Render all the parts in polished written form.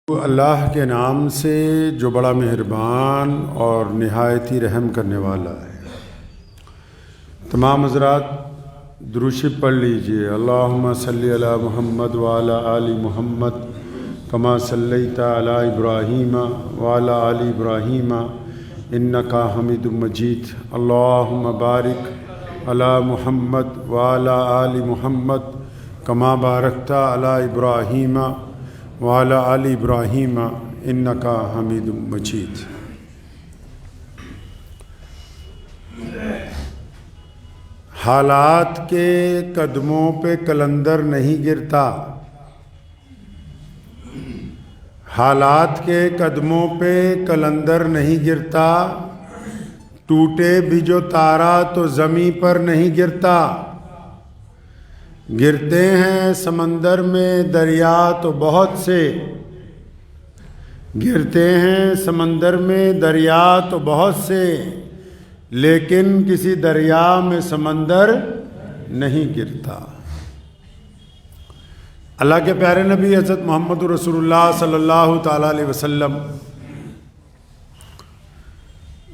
اللہ کے نام سے جو بڑا مہربان اور نہایت ہی رحم کرنے والا ہے۔ تمام حضرات درود شریف پڑھ لیجئے۔ اللہم صلی علی محمد وعلی آل محمد کما صلیت علی ابراہیم وعلی آل ابراہیم انکا حمید مجید۔ اللہم بارک علی محمد وعلی آل محمد کما بارکت علی ابراہیم وعلی آل ابراہیم انکا حمید مجید۔ حالات کے قدموں پہ کلندر نہیں گرتا، حالات کے قدموں پہ کلندر نہیں گرتا، ٹوٹے بھی جو تارا تو زمیں پر نہیں گرتا، گرتے ہیں سمندر میں دریا تو بہت سے، گرتے ہیں سمندر میں دریا تو بہت سے، لیکن کسی دریا میں سمندر نہیں گرتا۔ اللہ کے پیارے نبی حضرت محمد رسول اللہ صلی اللہ تعالیٰ علیہ وسلم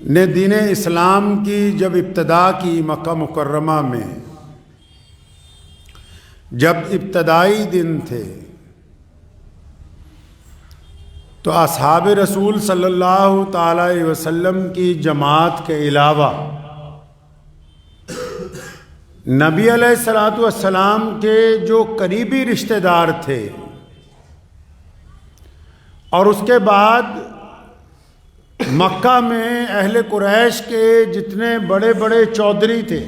نے دین اسلام کی جب ابتدا کی مکہ مکرمہ میں، جب ابتدائی دن تھے تو اصحاب رسول صلی اللہ تعالیٰ علیہ وسلم کی جماعت کے علاوہ نبی علیہ السلام کے جو قریبی رشتہ دار تھے، اور اس کے بعد مکہ میں اہل قریش کے جتنے بڑے بڑے چودھری تھے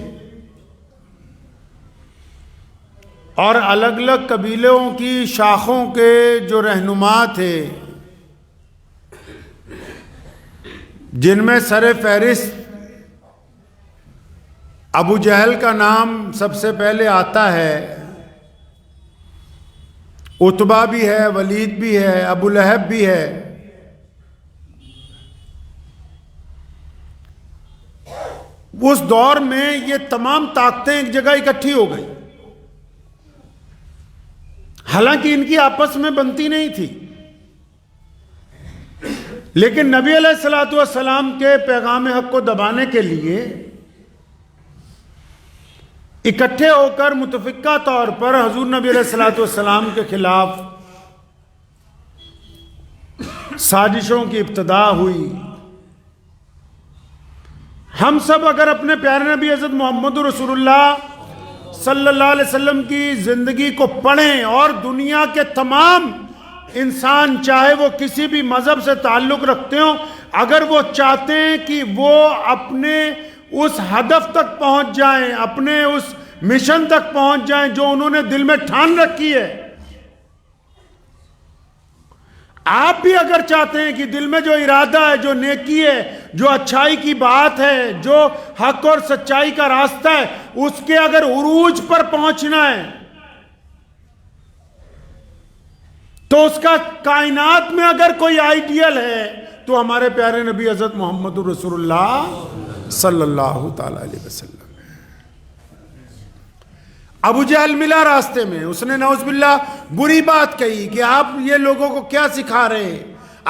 اور الگ الگ قبیلوں کی شاخوں کے جو رہنما تھے، جن میں سر فہرست ابو جہل کا نام سب سے پہلے آتا ہے، عتبہ بھی ہے، ولید بھی ہے، ابو لہب بھی ہے، اس دور میں یہ تمام طاقتیں ایک جگہ اکٹھی ہو گئی، حالانکہ ان کی آپس میں بنتی نہیں تھی، لیکن نبی علیہ السلام کے پیغام حق کو دبانے کے لیے اکٹھے ہو کر متفقہ طور پر حضور نبی علیہ السلام کے خلاف سازشوں کی ابتدا ہوئی۔ ہم سب اگر اپنے پیارے نبی حضرت محمد رسول اللہ صلی اللہ علیہ وسلم کی زندگی کو پڑھیں، اور دنیا کے تمام انسان چاہے وہ کسی بھی مذہب سے تعلق رکھتے ہوں، اگر وہ چاہتے ہیں کہ وہ اپنے اس ہدف تک پہنچ جائیں، اپنے اس مشن تک پہنچ جائیں جو انہوں نے دل میں ٹھان رکھی ہے، آپ بھی اگر چاہتے ہیں کہ دل میں جو ارادہ ہے، جو نیکی ہے، جو اچھائی کی بات ہے، جو حق اور سچائی کا راستہ ہے، اس کے اگر عروج پر پہنچنا ہے تو اس کا کائنات میں اگر کوئی آئیڈیل ہے تو ہمارے پیارے نبی حضرت محمد رسول اللہ صلی اللہ تعالیٰ علیہ وسلم۔ ابو جہل ملا راستے میں، اس نے نعوذ باللہ بری بات کہی کہ آپ یہ لوگوں کو کیا سکھا رہے ہیں،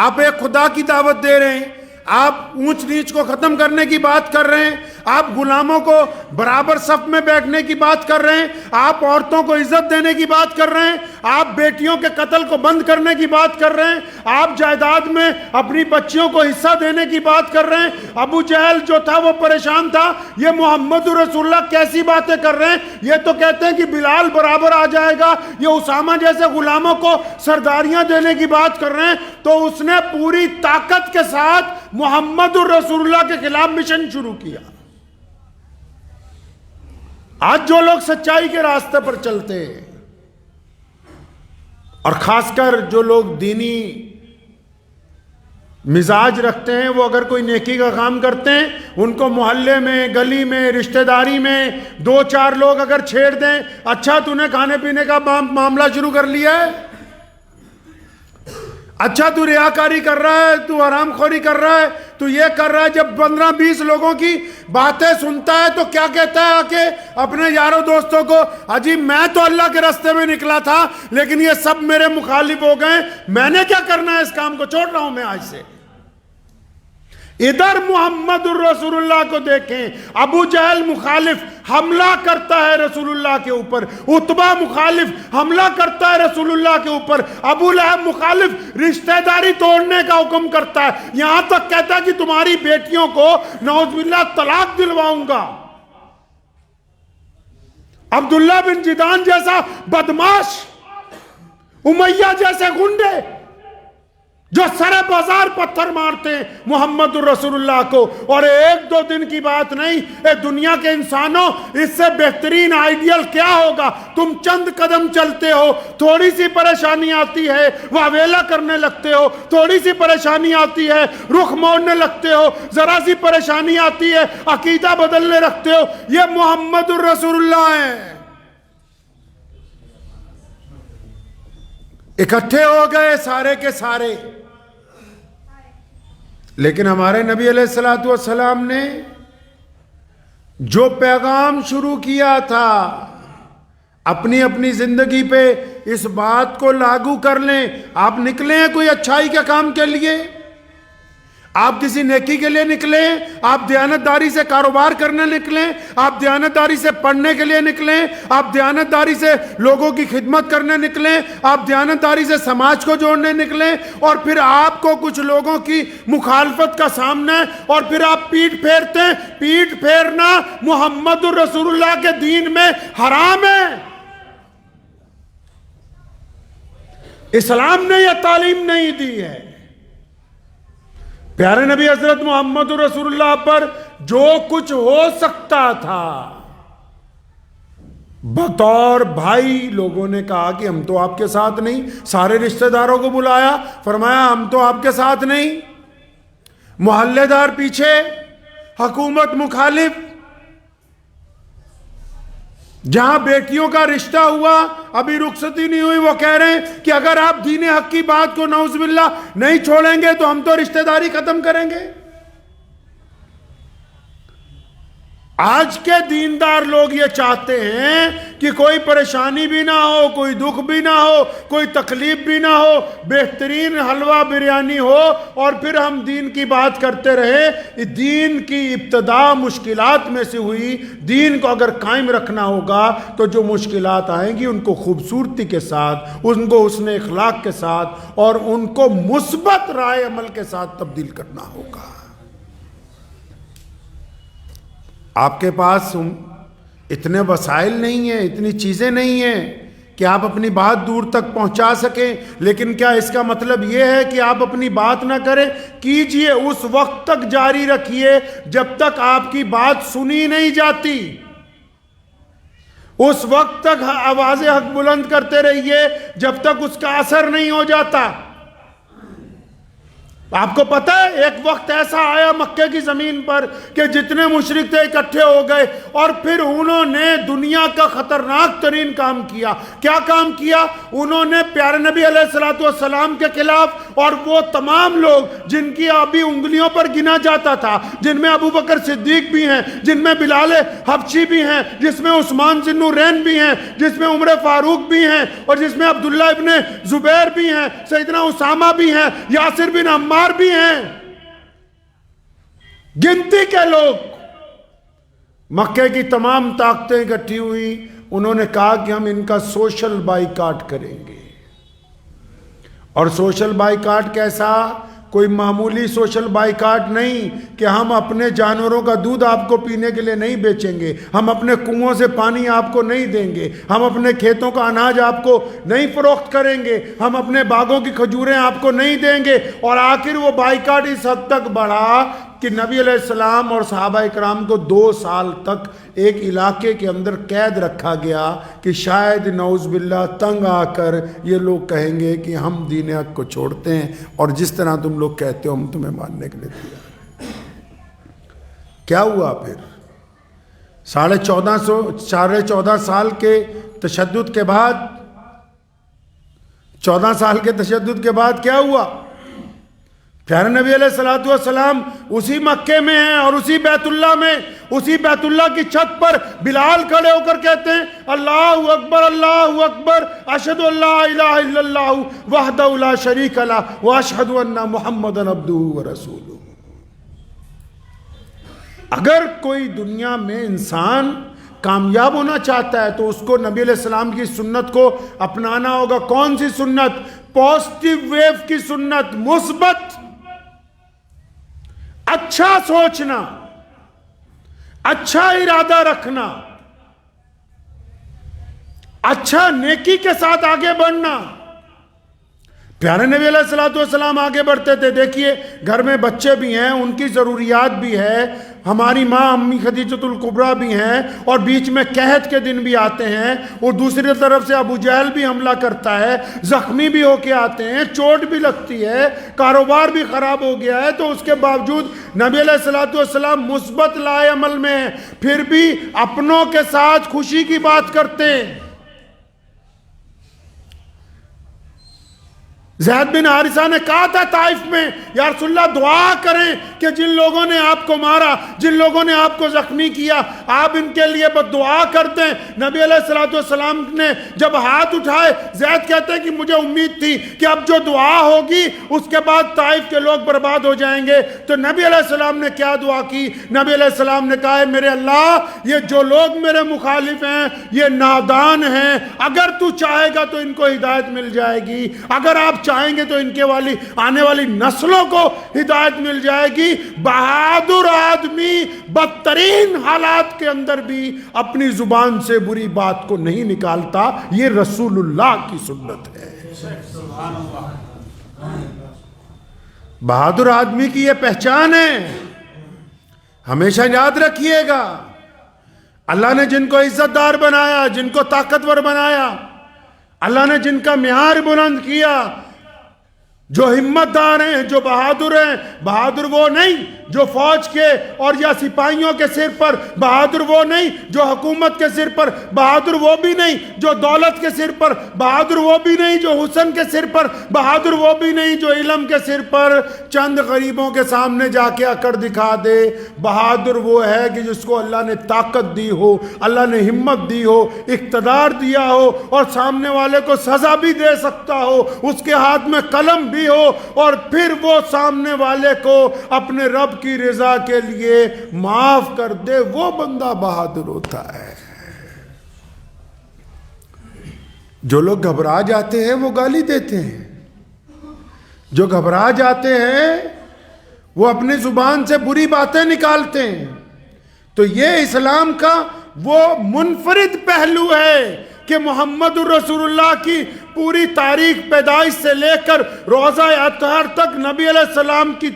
آپ ایک خدا کی دعوت دے رہے ہیں، آپ اونچ نیچ کو ختم کرنے کی بات کر رہے ہیں، آپ غلاموں کو برابر صف میں بیٹھنے کی بات کر رہے ہیں، آپ عورتوں کو عزت دینے کی بات کر رہے ہیں، آپ بیٹیوں کے قتل کو بند کرنے کی بات کر رہے ہیں، آپ جائیداد میں اپنی بچیوں کو حصہ دینے کی بات کر رہے ہیں۔ ابو جہل جو تھا وہ پریشان تھا، یہ محمد رسول اللہ کیسی باتیں کر رہے ہیں، یہ تو کہتے ہیں کہ بلال برابر آ جائے گا، یہ اسامہ جیسے غلاموں کو سرداریاں دینے کی بات کر رہے ہیں۔ تو اس نے پوری طاقت کے ساتھ محمد رسول اللہ کے خلاف مشن شروع کیا۔ آج جو لوگ سچائی کے راستے پر چلتے ہیں، اور خاص کر جو لوگ دینی مزاج رکھتے ہیں، وہ اگر کوئی نیکی کا کام کرتے ہیں، ان کو محلے میں، گلی میں، رشتہ داری میں دو چار لوگ اگر چھیڑ دیں، اچھا تو نے کھانے پینے کا معاملہ شروع کر لیا ہے، اچھا تو ریاکاری کر رہا ہے، تو حرام خوری کر رہا ہے، تو یہ کر رہا ہے۔ جب 15-20 لوگوں کی باتیں سنتا ہے تو کیا کہتا ہے آکے اپنے یاروں دوستوں کو، اجی میں تو اللہ کے راستے میں نکلا تھا لیکن یہ سب میرے مخالف ہو گئے، میں نے کیا کرنا ہے، اس کام کو چھوڑ رہا ہوں میں آج سے۔ ادھر محمد الرسول اللہ کو دیکھیں، ابو جہل مخالف حملہ کرتا ہے رسول اللہ کے اوپر، عتبہ مخالف حملہ کرتا ہے رسول اللہ کے اوپر، ابو لہب مخالف رشتہ داری توڑنے کا حکم کرتا ہے، یہاں تک کہتا ہے کہ تمہاری بیٹیوں کو نعوذ باللہ طلاق دلواؤں گا۔ عبداللہ بن جدعان جیسا بدماش، امیہ جیسے گنڈے جو سرے بازار پتھر مارتے ہیں محمد الرسول اللہ کو، اور ایک دو دن کی بات نہیں، اے دنیا کے انسانوں، اس سے بہترین آئیڈیل کیا ہوگا؟ تم چند قدم چلتے ہو، تھوڑی سی پریشانی آتی ہے واویلا کرنے لگتے ہو، تھوڑی سی پریشانی آتی ہے رخ موڑنے لگتے ہو، ذرا سی پریشانی آتی ہے عقیدہ بدلنے رکھتے ہو۔ یہ محمد الرسول اللہ ہے۔ اکٹھے ہو گئے سارے کے سارے، لیکن ہمارے نبی علیہ السلام نے جو پیغام شروع کیا تھا، اپنی اپنی زندگی پہ اس بات کو لاگو کر لیں۔ آپ نکلے ہیں کوئی اچھائی کے کام کے لیے، آپ کسی نیکی کے لیے نکلیں، آپ دیانتداری سے کاروبار کرنے نکلیں، آپ دیانتداری سے پڑھنے کے لیے نکلیں، آپ دیانتداری سے لوگوں کی خدمت کرنے نکلیں، آپ دیانتداری سے سماج کو جوڑنے نکلیں، اور پھر آپ کو کچھ لوگوں کی مخالفت کا سامنا ہے اور پھر آپ پیٹ پھیرتے ہیں۔ پیٹ پھیرنا محمد الرسول اللہ کے دین میں حرام ہے۔ اسلام نے یہ تعلیم نہیں دی ہے۔ پیارے نبی حضرت محمد رسول اللہ پر جو کچھ ہو سکتا تھا، بطور بھائی لوگوں نے کہا کہ ہم تو آپ کے ساتھ نہیں، سارے رشتہ داروں کو بلایا، فرمایا ہم تو آپ کے ساتھ نہیں، محلے دار پیچھے، حکومت مخالف۔ جہاں بیٹیوں کا رشتہ ہوا، ابھی رخصتی نہیں ہوئی، وہ کہہ رہے ہیں کہ اگر آپ دین حق کی بات کو نعوذ باللہ نہیں چھوڑیں گے تو ہم تو رشتہ داری ختم کریں گے۔ آج کے دیندار لوگ یہ چاہتے ہیں کہ کوئی پریشانی بھی نہ ہو، کوئی دکھ بھی نہ ہو، کوئی تکلیف بھی نہ ہو، بہترین حلوہ بریانی ہو، اور پھر ہم دین کی بات کرتے رہے۔ دین کی ابتدا مشکلات میں سے ہوئی۔ دین کو اگر قائم رکھنا ہوگا تو جو مشکلات آئیں گی ان کو خوبصورتی کے ساتھ، ان کو حسن اخلاق کے ساتھ، اور ان کو مثبت رائے عمل کے ساتھ تبدیل کرنا ہوگا۔ آپ کے پاس اتنے وسائل نہیں ہیں، اتنی چیزیں نہیں ہیں کہ آپ اپنی بات دور تک پہنچا سکیں، لیکن کیا اس کا مطلب یہ ہے کہ آپ اپنی بات نہ کریں؟ کیجئے، اس وقت تک جاری رکھیے جب تک آپ کی بات سنی نہیں جاتی، اس وقت تک آواز حق بلند کرتے رہیے جب تک اس کا اثر نہیں ہو جاتا۔ آپ کو پتہ ہے ایک وقت ایسا آیا مکے کی زمین پر کہ جتنے مشرک تھے اکٹھے ہو گئے، اور پھر انہوں نے دنیا کا خطرناک ترین کام کیا۔ کیا کام کیا؟ انہوں نے پیارے نبی علیہ السلام کے خلاف، اور وہ تمام لوگ جن کی ابھی انگلیوں پر گنا جاتا تھا، جن میں ابو بکر صدیق بھی ہیں، جن میں بلال حبشی بھی ہیں، جس میں عثمان ذی النورین بھی ہیں، جس میں عمر فاروق بھی ہیں، اور جس میں عبداللہ ابن زبیر بھی ہیں، سیدنا اسامہ بھی ہیں، یاسر بن عمار بھی ہیں، گنتی کے لوگ۔ مکے کی تمام طاقتیں اکٹھی ہوئی، انہوں نے کہا کہ ہم ان کا سوشل بائیکاٹ کریں گے۔ اور سوشل بائیکاٹ کیسا؟ کوئی معمولی سوشل بائیکاٹ نہیں کہ ہم اپنے جانوروں کا دودھ آپ کو پینے کے لیے نہیں بیچیں گے، ہم اپنے کنووں سے پانی آپ کو نہیں دیں گے، ہم اپنے کھیتوں کا اناج آپ کو نہیں فروخت کریں گے، ہم اپنے باغوں کی کھجوریں آپ کو نہیں دیں گے۔ اور آخر وہ بائیکاٹ اس حد تک بڑھا کہ نبی علیہ السلام اور صحابہ اکرام کو 2 سال تک ایک علاقے کے اندر قید رکھا گیا کہ شاید نعوذ باللہ تنگ آ کر یہ لوگ کہیں گے کہ ہم دین حق کو چھوڑتے ہیں، اور جس طرح تم لوگ کہتے ہو ہم تمہیں ماننے کے لیے تیار ہیں۔ کیا ہوا پھر؟ 14.5 سال کے تشدد کے بعد، 14 سال کے تشدد کے بعد کیا ہوا پیارے نبی علیہ الصلوۃ والسلام اسی مکے میں ہیں اور اسی بیت اللہ میں، اسی بیت اللہ کی چھت پر بلال کھڑے ہو کر کہتے ہیں اللہ اکبر اللہ اکبر اشہد ان لا الہ الا اللہ وحدہ لا شریک لہ واشہد ان محمدا عبدہ ورسولہ۔ اگر کوئی دنیا میں انسان کامیاب ہونا چاہتا ہے تو اس کو نبی علیہ السلام کی سنت کو اپنانا ہوگا۔ کون سی سنت؟ پازیٹیو ویو کی سنت، مثبت، اچھا سوچنا، اچھا ارادہ رکھنا، اچھا نیکی کے ساتھ آگے بڑھنا۔ پیارے نبی علیہ الصلوۃ والسلام آگے بڑھتے تھے۔ دیکھیے گھر میں بچے بھی ہیں، ان کی ضروریات بھی ہے، ہماری ماں امی خدیجۃ الکبریٰ بھی ہیں، اور بیچ میں قحط کے دن بھی آتے ہیں، اور دوسری طرف سے ابو جہل بھی حملہ کرتا ہے، زخمی بھی ہو کے آتے ہیں، چوٹ بھی لگتی ہے، کاروبار بھی خراب ہو گیا ہے، تو اس کے باوجود نبی علیہ الصلوۃ والسلام مثبت لائے عمل میں ہیں، پھر بھی اپنوں کے ساتھ خوشی کی بات کرتے ہیں۔ زید بن حارثہ نے کہا تھا طائف میں یا رسول اللہ دعا کریں کہ جن لوگوں نے آپ کو مارا، جن لوگوں نے آپ کو زخمی کیا، آپ ان کے لیے بد دعا کرتے ہیں۔ نبی علیہ الصلوۃ والسلام نے جب ہاتھ اٹھائے، زید کہتے ہیں کہ مجھے امید تھی کہ اب جو دعا ہوگی اس کے بعد طائف کے لوگ برباد ہو جائیں گے۔ تو نبی علیہ السلام نے کیا دعا کی؟ نبی علیہ السلام نے کہا ہے میرے اللہ یہ جو لوگ میرے مخالف ہیں یہ نادان ہیں، اگر تو چاہے گا تو ان کو ہدایت مل جائے گی، اگر آپ چاہیں گے تو ان کے آنے والی نسلوں کو ہدایت مل جائے گی۔ بہادر آدمی بدترین حالات کے اندر بھی اپنی زبان سے بری بات کو نہیں نکالتا، یہ رسول اللہ کی سنت ہے۔ بہادر آدمی کی یہ پہچان ہے، ہمیشہ یاد رکھیے گا۔ اللہ نے جن کو عزت دار بنایا، جن کو طاقتور بنایا، اللہ نے جن کا معیار بلند کیا، جو ہمت دار ہیں، جو بہادر ہیں، بہادر وہ نہیں جو فوج کے اور یا سپاہیوں کے سر پر، بہادر وہ نہیں جو حکومت کے سر پر، بہادر وہ بھی نہیں جو دولت کے سر پر، بہادر وہ بھی نہیں جو حسن کے سر پر، بہادر وہ بھی نہیں جو علم کے سر پر چند غریبوں کے سامنے جا کے اکڑ دکھا دے۔ بہادر وہ ہے کہ جس کو اللہ نے طاقت دی ہو، اللہ نے ہمت دی ہو، اقتدار دیا ہو، اور سامنے والے کو سزا بھی دے سکتا ہو، اس کے ہاتھ میں قلم بھی ہو، اور پھر وہ سامنے والے کو اپنے رب کی رضا کے لیے معاف کر دے، وہ بندہ بہادر ہوتا ہے۔ جو لوگ گھبرا جاتے ہیں وہ گالی دیتے ہیں، جو گھبرا جاتے ہیں وہ اپنی زبان سے بری باتیں نکالتے ہیں۔ تو یہ اسلام کا وہ منفرد پہلو ہے کہ محمد الرسول اللہ کی پوری تاریخ پیدائش سے لے کر روضہ اطہر تک نبی علیہ السلام کی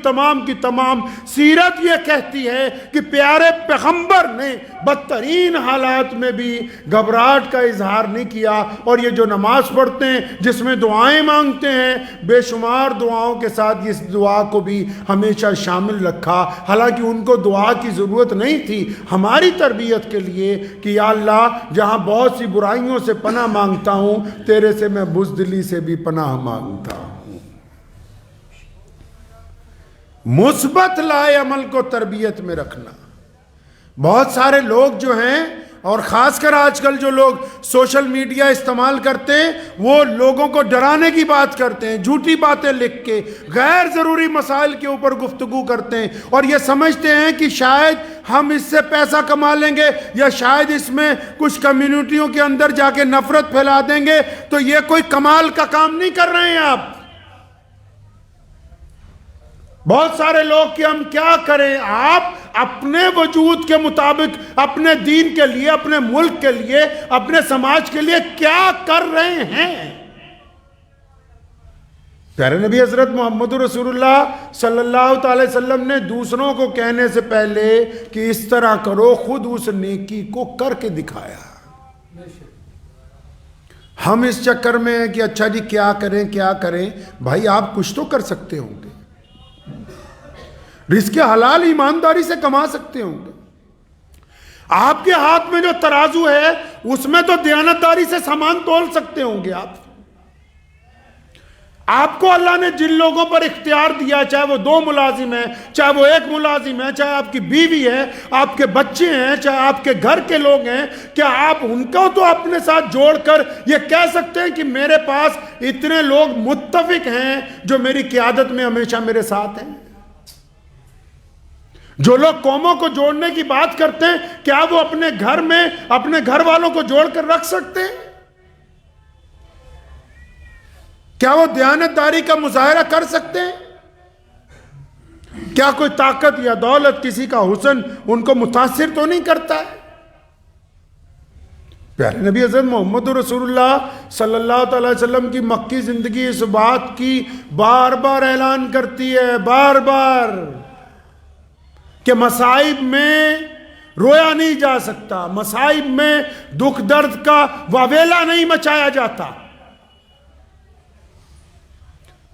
تمام سیرت یہ کہتی ہے کہ پیارے پیغمبر نے بدترین حالات میں بھی گھبراہٹ کا اظہار نہیں کیا۔ اور یہ جو نماز پڑھتے ہیں جس میں دعائیں مانگتے ہیں، بے شمار دعاؤں کے ساتھ اس دعا کو بھی ہمیشہ شامل رکھا، حالانکہ ان کو دعا کی ضرورت نہیں تھی، ہماری تربیت کے لیے کہ یا اللہ جہاں بہت سی برائیوں سے پناہ مانگتا ہوں، تیرے سے میں بزدلی سے بھی پناہ مانگتا ہوں۔ مثبت لائے عمل کو تربیت میں رکھنا۔ بہت سارے لوگ جو ہیں، اور خاص کر آج کل جو لوگ سوشل میڈیا استعمال کرتے ہیں، وہ لوگوں کو ڈرانے کی بات کرتے ہیں، جھوٹی باتیں لکھ کے غیر ضروری مسائل کے اوپر گفتگو کرتے ہیں، اور یہ سمجھتے ہیں کہ شاید ہم اس سے پیسہ کما لیں گے، یا شاید اس میں کچھ کمیونٹیوں کے اندر جا کے نفرت پھیلا دیں گے۔ تو یہ کوئی کمال کا کام نہیں کر رہے ہیں آپ۔ بہت سارے لوگ کہ ہم کیا کریں، آپ اپنے وجود کے مطابق اپنے دین کے لیے، اپنے ملک کے لیے، اپنے سماج کے لیے کیا کر رہے ہیں؟ پیارے نبی حضرت محمد رسول اللہ صلی اللہ تعالی وسلم نے دوسروں کو کہنے سے پہلے کہ اس طرح کرو، خود اس نیکی کو کر کے دکھایا۔ ہم اس چکر میں ہیں کہ اچھا جی کیا کریں، بھائی آپ کچھ تو کر سکتے ہوں گے، رزق حلال ایمانداری سے کما سکتے ہوں گے، آپ کے ہاتھ میں جو ترازو ہے اس میں تو دیانتداری سے سامان تول سکتے ہوں گے، آپ کو اللہ نے جن لوگوں پر اختیار دیا، چاہے وہ 2 ملازم ہیں، چاہے وہ 1 ملازم ہے، چاہے آپ کی بیوی ہے، آپ کے بچے ہیں، چاہے آپ کے گھر کے لوگ ہیں، کیا آپ ان کو تو اپنے ساتھ جوڑ کر یہ کہہ سکتے ہیں کہ میرے پاس اتنے لوگ متفق ہیں جو میری قیادت میں ہمیشہ میرے ساتھ ہیں؟ جو لوگ قوموں کو جوڑنے کی بات کرتے ہیں، کیا وہ اپنے گھر میں اپنے گھر والوں کو جوڑ کر رکھ سکتے ہیں؟ کیا وہ دیانتداری کا مظاہرہ کر سکتے ہیں؟ کیا کوئی طاقت یا دولت، کسی کا حسن ان کو متاثر تو نہیں کرتا ہے؟ پیارے نبی حضرت محمد رسول اللہ صلی اللہ تعالی وسلم کی مکی زندگی اس بات کی بار بار اعلان کرتی ہے، بار بار، کہ مصائب میں رویا نہیں جا سکتا، مصائب میں دکھ درد کا واویلا نہیں مچایا جاتا۔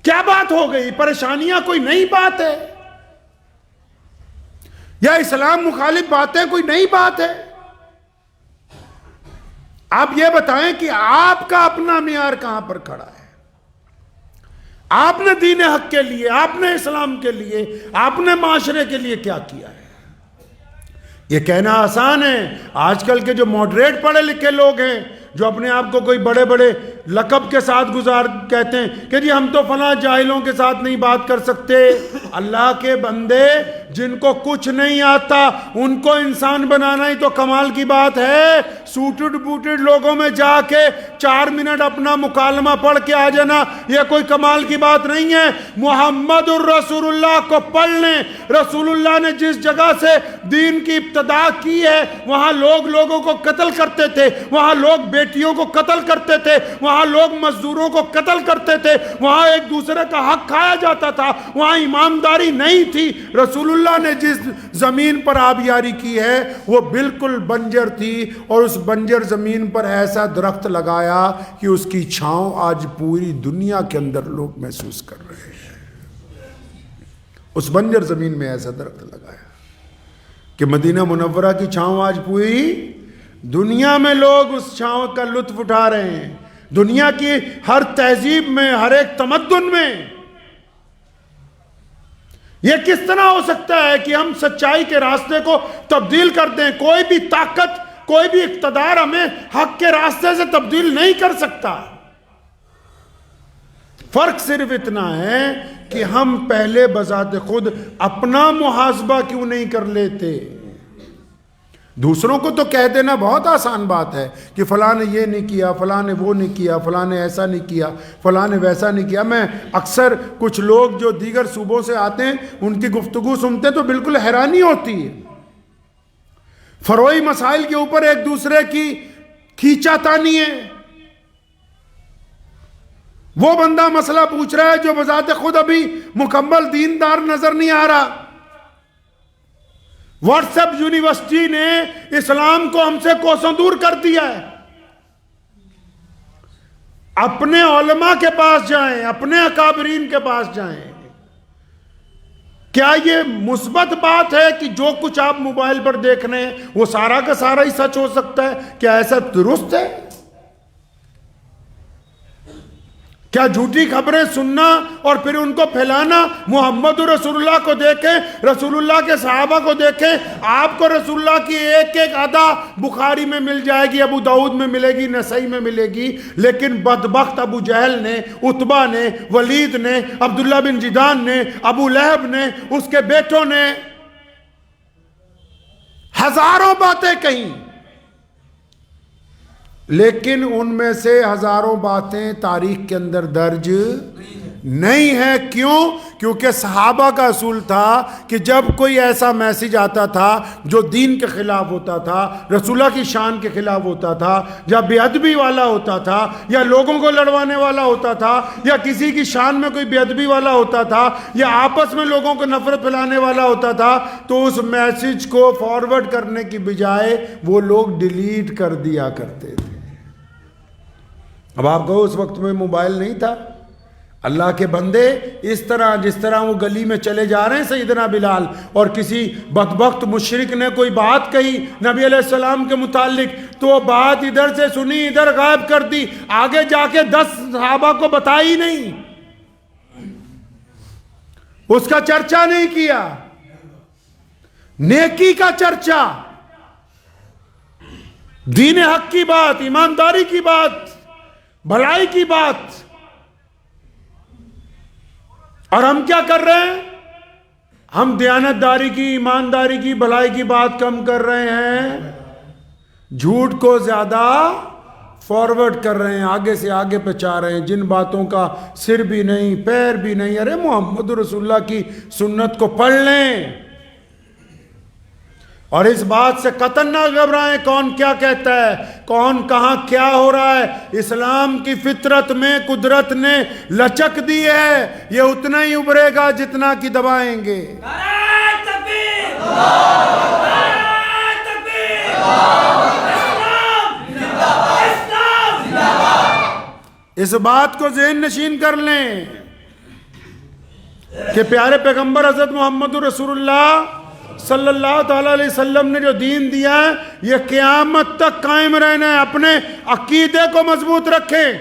کیا بات ہو گئی؟ پریشانیاں کوئی نئی بات ہے یا اسلام مخالف باتیں کوئی نئی بات ہے؟ آپ یہ بتائیں کہ آپ کا اپنا معیار کہاں پر کھڑا ہے؟ آپ نے دین حق کے لیے، آپ نے اسلام کے لیے، آپ نے معاشرے کے لیے کیا کیا ہے؟ یہ کہنا آسان ہے۔ آج کل کے جو ماڈریٹ پڑھے لکھے لوگ ہیں، جو اپنے آپ کو کوئی بڑے بڑے لقب کے ساتھ کہتے ہیں کہ جی ہم تو فلاں جاہلوں کے ساتھ نہیں بات کر سکتے۔ اللہ کے بندے، جن کو کچھ نہیں آتا ان کو انسان بنانا ہی تو کمال کی بات ہے۔ سوٹڈ بوٹڈ لوگوں میں جا کے 4 منٹ اپنا مکالمہ پڑھ کے آ جانا، یہ کوئی کمال کی بات نہیں ہے۔ محمد الرسول اللہ کو پڑھ لیں۔ رسول اللہ نے جس جگہ سے دین کی ابتدا کی ہے، وہاں لوگ لوگوں کو قتل کرتے تھے، وہاں لوگ بیٹیوں کو قتل کرتے تھے، وہاں لوگ مزدوروں کو قتل کرتے تھے، وہاں ایک دوسرے کا حق کھایا جاتا تھا، وہاں ایمانداری نہیں تھی۔ رسول اللہ نے جس زمین پر آبیاری کی ہے وہ بالکل بنجر تھی، اور اس بنجر زمین پر ایسا درخت لگایا کہ اس کی چھاؤں آج پوری دنیا کے اندر لوگ محسوس کر رہے ہیں۔ اس بنجر زمین میں ایسا درخت لگایا کہ مدینہ منورہ کی چھاؤں آج پوری دنیا میں لوگ اس چھاؤں کا لطف اٹھا رہے ہیں۔ دنیا کی ہر تہذیب میں، ہر ایک تمدن میں۔ یہ کس طرح ہو سکتا ہے کہ ہم سچائی کے راستے کو تبدیل کر دیں؟ کوئی بھی طاقت، کوئی بھی اقتدار ہمیں حق کے راستے سے تبدیل نہیں کر سکتا۔ فرق صرف اتنا ہے کہ ہم پہلے بذات خود اپنا محاسبہ کیوں نہیں کر لیتے۔ دوسروں کو تو کہہ دینا بہت آسان بات ہے کہ فلاں نے یہ نہیں کیا، فلاں نے وہ نہیں کیا، فلاں نے ایسا نہیں کیا، فلاں نے ویسا نہیں کیا۔ میں اکثر کچھ لوگ جو دیگر صوبوں سے آتے ہیں ان کی گفتگو سنتے ہیں تو بالکل حیرانی ہوتی ہے۔ فروئی مسائل کے اوپر ایک دوسرے کی کھینچا تانی ہے۔ وہ بندہ مسئلہ پوچھ رہا ہے جو بذات خود ابھی مکمل دیندار نظر نہیں آ رہا۔ واٹس ایپ یونیورسٹی نے اسلام کو ہم سے کوسوں دور کر دیا ہے۔ اپنے علماء کے پاس جائیں، اپنے اکابرین کے پاس جائیں۔ کیا یہ مثبت بات ہے کہ جو کچھ آپ موبائل پر دیکھ رہے ہیں وہ سارا کا سارا ہی سچ ہو سکتا ہے؟ کیا ایسا درست ہے؟ کیا جھوٹی خبریں سننا اور پھر ان کو پھیلانا؟ محمد رسول اللہ کو دیکھیں، رسول اللہ کے صحابہ کو دیکھیں، آپ کو رسول اللہ کی ایک ایک ادا بخاری میں مل جائے گی، ابو داؤد میں ملے گی، نسائی میں ملے گی، لیکن بدبخت ابو جہل نے، عتبہ نے، ولید نے، عبداللہ بن جدان نے، ابو لہب نے، اس کے بیٹوں نے ہزاروں باتیں کہیں، لیکن ان میں سے ہزاروں باتیں تاریخ کے اندر درج نہیں ہے۔ کیوں؟ کیونکہ صحابہ کا اصول تھا کہ جب کوئی ایسا میسج آتا تھا جو دین کے خلاف ہوتا تھا، رسول اللہ کی شان کے خلاف ہوتا تھا، یا بے ادبی والا ہوتا تھا، یا لوگوں کو لڑوانے والا ہوتا تھا، یا کسی کی شان میں کوئی بے ادبی والا ہوتا تھا، یا آپس میں لوگوں کو نفرت پھیلانے والا ہوتا تھا، تو اس میسج کو فارورڈ کرنے کی بجائے وہ لوگ ڈیلیٹ کر دیا کرتے تھے۔ اب آپ کہو اس وقت میں موبائل نہیں تھا۔ اللہ کے بندے، اس طرح جس طرح وہ گلی میں چلے جا رہے ہیں سیدنا بلال، اور کسی بدبخت مشرک نے کوئی بات کہی نبی علیہ السلام کے متعلق، تو وہ بات ادھر سے سنی ادھر غائب کر دی، آگے جا کے 10 صحابہ کو بتائی نہیں۔ اس کا چرچا نہیں کیا، نیکی کا چرچا، دین حق کی بات، ایمانداری کی بات، بھلائی کی بات. اور ہم کیا کر رہے ہیں؟ ہم دیانتداری کی، ایمانداری کی، بھلائی کی بات کم کر رہے ہیں، جھوٹ کو زیادہ فارورڈ کر رہے ہیں، آگے سے آگے پہ چاہ رہے ہیں، جن باتوں کا سر بھی نہیں پیر بھی نہیں. ارے محمد رسول اللہ کی سنت کو پڑھ لیں اور اس بات سے قطعاً نہ گھبرائیں کون کیا کہتا ہے، کون کہاں کیا ہو رہا ہے. اسلام کی فطرت میں قدرت نے لچک دی ہے، یہ اتنا ہی ابھرے گا جتنا کہ دبائیں گے. اس بات کو ذہن نشین کر لیں کہ پیارے پیغمبر حضرت محمد رسول اللہ صلی اللہ تعالیٰ علیہ وسلم نے جو دین دیا ہے یہ قیامت تک قائم رہنا ہے. اپنے عقیدے کو مضبوط رکھیں،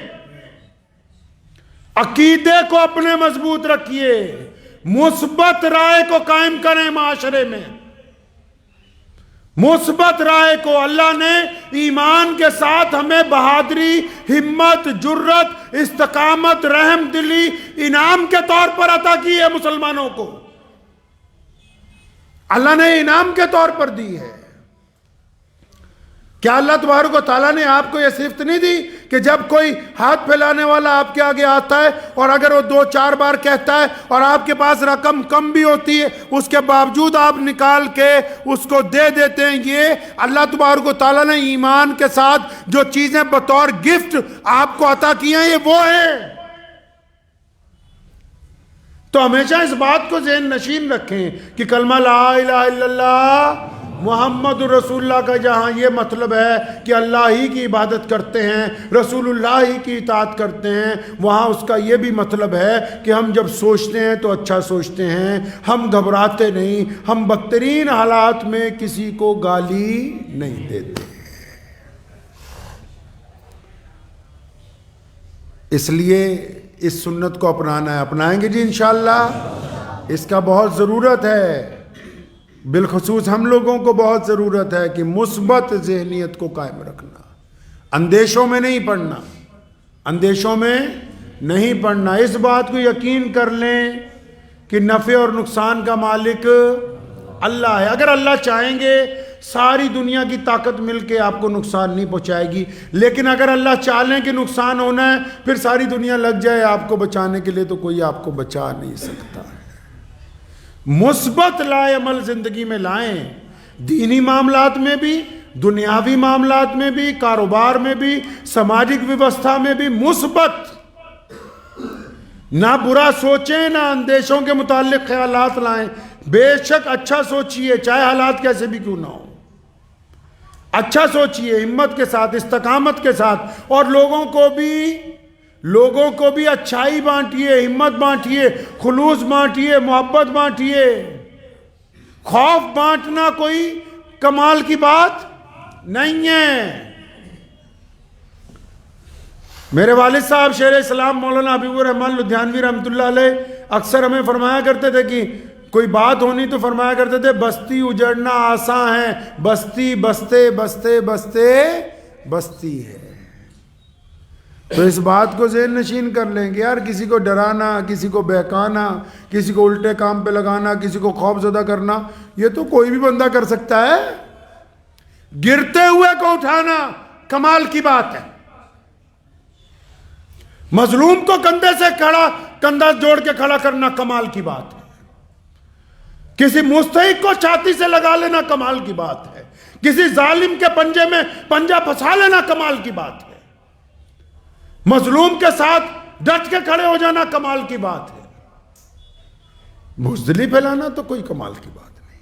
عقیدے کو اپنے مضبوط رکھیے، مثبت رائے کو قائم کریں معاشرے میں، مثبت رائے کو. اللہ نے ایمان کے ساتھ ہمیں بہادری، ہمت، جرت، استقامت، رحم دلی انعام کے طور پر عطا کی ہے مسلمانوں کو. اللہ نے انعام کے طور پر دی ہے. کیا اللہ تبارک و تعالیٰ نے آپ کو یہ صفت نہیں دی کہ جب کوئی ہاتھ پھیلانے والا آپ کے آگے آتا ہے اور اگر وہ 2-4 بار کہتا ہے اور آپ کے پاس رقم کم بھی ہوتی ہے اس کے باوجود آپ نکال کے اس کو دے دیتے ہیں؟ یہ اللہ تبارک و تعالیٰ نے ایمان کے ساتھ جو چیزیں بطور گفٹ آپ کو عطا کی ہیں یہ وہ ہے. تو ہمیشہ اس بات کو ذہن نشین رکھیں کہ کلمہ لا الہ الا اللہ محمد رسول اللہ کا جہاں یہ مطلب ہے کہ اللہ ہی کی عبادت کرتے ہیں، رسول اللہ ہی کی اطاعت کرتے ہیں، وہاں اس کا یہ بھی مطلب ہے کہ ہم جب سوچتے ہیں تو اچھا سوچتے ہیں، ہم گھبراتے نہیں، ہم بدترین حالات میں کسی کو گالی نہیں دیتے. اس لیے اس سنت کو اپنانا ہے. اپنائیں گے جی انشاءاللہ، اس کا بہت ضرورت ہے. بالخصوص ہم لوگوں کو بہت ضرورت ہے کہ مثبت ذہنیت کو قائم رکھنا، اندیشوں میں نہیں پڑنا، اندیشوں میں نہیں پڑنا. اس بات کو یقین کر لیں کہ نفع اور نقصان کا مالک اللہ ہے. اگر اللہ چاہیں گے ساری دنیا کی طاقت مل کے آپ کو نقصان نہیں پہنچائے گی، لیکن اگر اللہ چاہ لیں کہ نقصان ہونا ہے پھر ساری دنیا لگ جائے آپ کو بچانے کے لیے تو کوئی آپ کو بچا نہیں سکتا. مثبت لائے عمل زندگی میں لائیں، دینی معاملات میں بھی، دنیاوی معاملات میں بھی، کاروبار میں بھی، سماجک ویوستھا میں بھی مثبت. نہ برا سوچیں، نہ اندیشوں کے متعلق خیالات لائیں. بے شک اچھا سوچئے چاہے حالات کیسے بھی کیوں نہ ہو، اچھا سوچئے ہمت کے ساتھ، استقامت کے ساتھ، اور لوگوں کو بھی اچھائی بانٹیے، ہمت بانٹیے، خلوص بانٹیے، محبت بانٹیے. خوف بانٹنا کوئی کمال کی بات نہیں ہے. میرے والد صاحب شیر اسلام مولانا حبیب الرحمن لدھیانوی رحمۃ اللہ علیہ اکثر ہمیں فرمایا کرتے تھے کہ کوئی بات ہونی تو فرمایا کرتے تھے بستی اجڑنا آسان ہے، بستی بستے بستے بستے بستی ہے. تو اس بات کو ذہن نشین کر لیں کہ یار کسی کو ڈرانا، کسی کو بہکانا، کسی کو الٹے کام پہ لگانا، کسی کو خوف زدہ کرنا یہ تو کوئی بھی بندہ کر سکتا ہے. گرتے ہوئے کو اٹھانا کمال کی بات ہے. مظلوم کو کندھے سے کندھا جوڑ کے کھڑا کرنا کمال کی بات ہے. کسی مستحق کو چھاتی سے لگا لینا کمال کی بات ہے. کسی ظالم کے پنجے میں پنجہ پھنسا لینا کمال کی بات ہے. مظلوم کے ساتھ ڈٹ کے کھڑے ہو جانا کمال کی بات ہے. بزدلی پھیلانا تو کوئی کمال کی بات نہیں.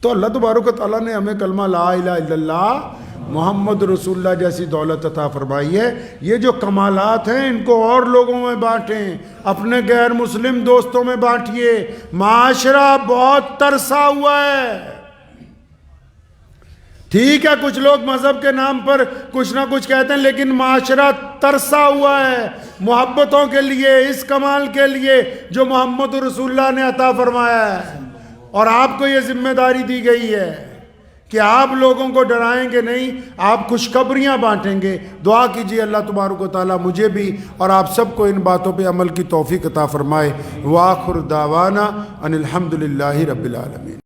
تو اللہ تبارک و تعالیٰ نے ہمیں کلمہ لا الہ الا اللہ محمد رسول اللہ جیسی دولت عطا فرمائی ہے. یہ جو کمالات ہیں ان کو اور لوگوں میں بانٹیں، اپنے غیر مسلم دوستوں میں بانٹیے. معاشرہ بہت ترسا ہوا ہے، ٹھیک ہے کچھ لوگ مذہب کے نام پر کچھ نہ کچھ کہتے ہیں، لیکن معاشرہ ترسا ہوا ہے محبتوں کے لیے، اس کمال کے لیے جو محمد رسول اللہ نے عطا فرمایا ہے. اور آپ کو یہ ذمہ داری دی گئی ہے کہ آپ لوگوں کو ڈرائیں گے نہیں، آپ خوشخبریاں بانٹیں گے. دعا کیجئے اللہ تبارک و تعالیٰ مجھے بھی اور آپ سب کو ان باتوں پہ عمل کی توفیق عطا فرمائے. وآخر دعوانا ان الحمد للہ رب العالمین.